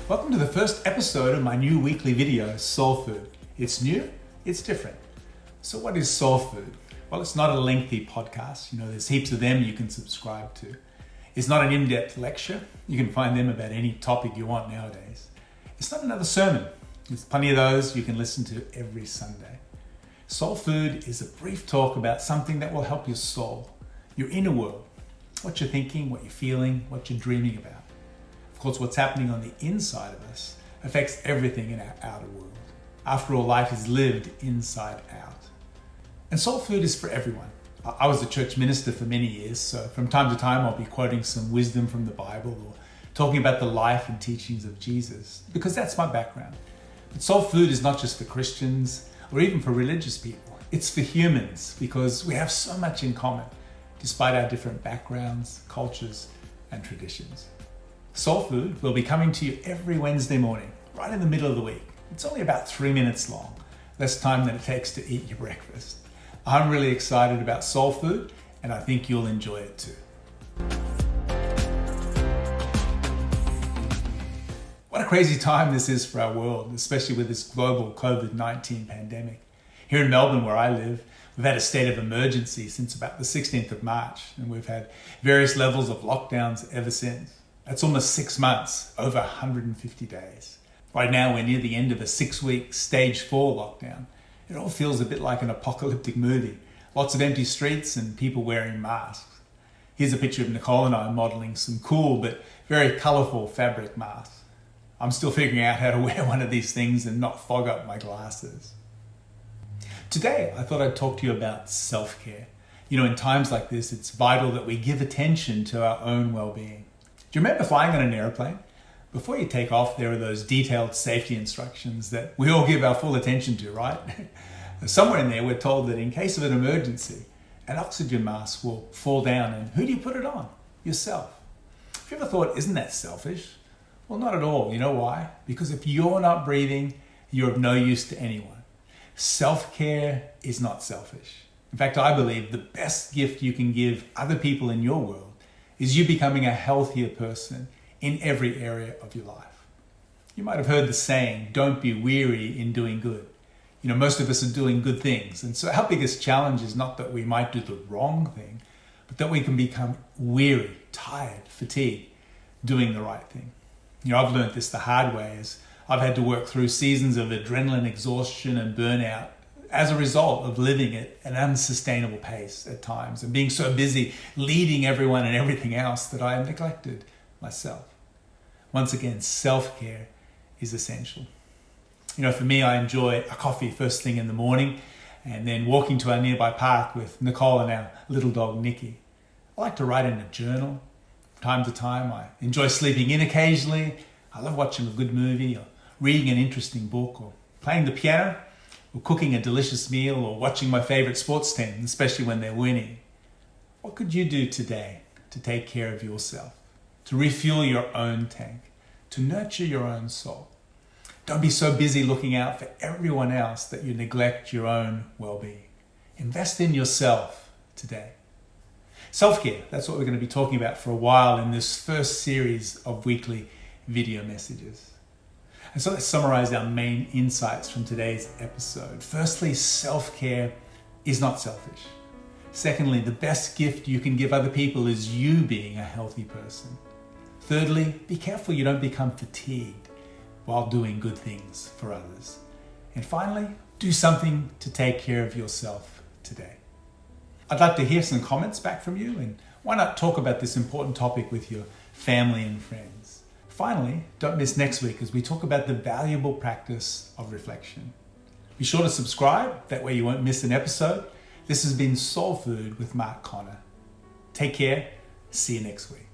Welcome to the first episode of my new weekly video, Soul Food. It's new, it's different. So what is soul food? Well, it's not a lengthy podcast. There's heaps of them you can subscribe to. It's not an in-depth lecture. You can find them about any topic you want nowadays. It's not another sermon. There's plenty of those you can listen to every Sunday. Soul food is a brief talk about something that will help your soul, your inner world, what you're thinking, what you're feeling, what you're dreaming about. Of course, what's happening on the inside of us affects everything in our outer world. After all, life is lived inside out. And soul food is for everyone. I was a church minister for many years, so from time to time I'll be quoting some wisdom from the Bible or talking about the life and teachings of Jesus, because that's my background. But soul food is not just for Christians or even for religious people. It's for humans, because we have so much in common, despite our different backgrounds, cultures, and traditions. Soul Food will be coming to you every Wednesday morning, right in the middle of the week. It's only about 3 minutes long, less time than it takes to eat your breakfast. I'm really excited about Soul Food, and I think you'll enjoy it too. What a crazy time this is for our world, especially with this global COVID-19 pandemic. Here in Melbourne, where I live, we've had a state of emergency since about the 16th of March, and we've had various levels of lockdowns ever since. That's almost 6 months, over 150 days. Right now, we're near the end of a 6-week stage 4 lockdown. It all feels a bit like an apocalyptic movie. Lots of empty streets and people wearing masks. Here's a picture of Nicole and I modeling some cool but very colorful fabric masks. I'm still figuring out how to wear one of these things and not fog up my glasses. Today, I thought I'd talk to you about self-care. In times like this, it's vital that we give attention to our own well-being. Do you remember flying on an airplane? Before you take off, there are those detailed safety instructions that we all give our full attention to, right? Somewhere in there, we're told that in case of an emergency, an oxygen mask will fall down, and who do you put it on? Yourself. Have you ever thought, isn't that selfish? Well, not at all. You know why? Because if you're not breathing, you're of no use to anyone. Self-care is not selfish. In fact, I believe the best gift you can give other people in your world is you becoming a healthier person in every area of your life. You might have heard the saying, don't be weary in doing good. Most of us are doing good things. And so our biggest challenge is not that we might do the wrong thing, but that we can become weary, tired, fatigued, doing the right thing. I've learned this the hard way as I've had to work through seasons of adrenaline exhaustion and burnout as a result of living at an unsustainable pace at times and being so busy leading everyone and everything else that I have neglected myself. Once again, self-care is essential. For me, I enjoy a coffee first thing in the morning and then walking to our nearby park with Nicole and our little dog, Nikki. I like to write in a journal. From time to time, I enjoy sleeping in occasionally. I love watching a good movie or reading an interesting book or playing the piano or cooking a delicious meal or watching my favorite sports team, especially when they're winning. What could you do today to take care of yourself, to refuel your own tank, to nurture your own soul? Don't be so busy looking out for everyone else that you neglect your own well-being. Invest in yourself today. Self-care, that's what we're going to be talking about for a while in this first series of weekly video messages. And so let's summarize our main insights from today's episode. Firstly, self-care is not selfish. Secondly, the best gift you can give other people is you being a healthy person. Thirdly, be careful you don't become fatigued while doing good things for others. And finally, do something to take care of yourself today. I'd like to hear some comments back from you, and why not talk about this important topic with your family and friends. Finally, don't miss next week as we talk about the valuable practice of reflection. Be sure to subscribe, that way you won't miss an episode. This has been Soul Food with Mark Connor. Take care, see you next week.